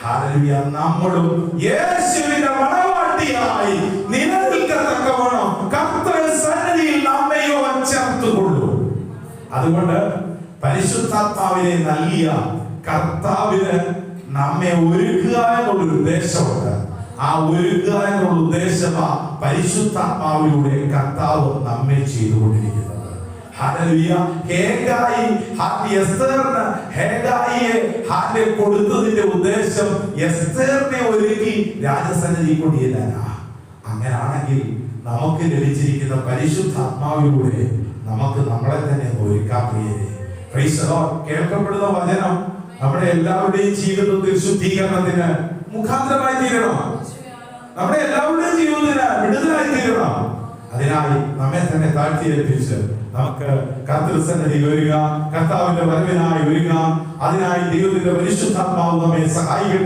Hallelujah. നമ്മളും യേശുവിന്റെ മണവാട്ടിയായി നിലനിൽക്കത്തക്കവണ്ണം കർത്തൃ സന്നിധിയിൽ നമ്മെയോ ചേർത്തുകൊള്ളൂ. അതുകൊണ്ട് പരിശുദ്ധാത്മാവിനെ നൽകിയ കർത്താവിന് നമ്മെ ഒരുക്കുക എന്നുള്ളൊരു ഉദ്ദേശമുണ്ട്. ആ ഒരുക്കുക എന്നുള്ള ഉദ്ദേശമാ പരിശുദ്ധാത്മാവിലൂടെ കർത്താവ് നമ്മെ ചെയ്തുകൊണ്ടിരിക്കുന്നത്. ഹല്ലേലൂയ. ഹേഗായിയെ കൊടുത്തതിന്റെ ഉദ്ദേശം എസ്തേറിനെ ഒരുക്കി രാജസന്നിധി കൊണ്ടുചെല്ലാനാ. അങ്ങനാണെങ്കിൽ നമുക്ക് ലഭിച്ചിരിക്കുന്ന പരിശുദ്ധാത്മാവിലൂടെ നമുക്ക് നമ്മളെ തന്നെ ഒരുക്കാൻ പ്രിയരെ. Praise the Lord. കേൾക്കപ്പെടുന്ന വചനം നമ്മുടെ എല്ലാവരുടെയും ജീവിതത്തിൽ ശുദ്ധീകരണത്തിന് മുഖാന്തരമായി തീരണം. നമ്മുടെ എല്ലാവരുടെയും ജീവിതത്തിന് വിടുതലായി തീരണം. അതിനായി നമ്മെ തന്നെ താഴ്ത്തിയേൽപ്പിച്ച് നമുക്ക് കർത്തൃസന്നിധിയിൽ വരിക, കർത്താവിന്റെ വരവിനായി ഒരുങ്ങാം. അതിനായി ദൈവത്തിന്റെ പരിശുദ്ധാത്മാവ് നമ്മെ സഹായിക്കട്ടെ.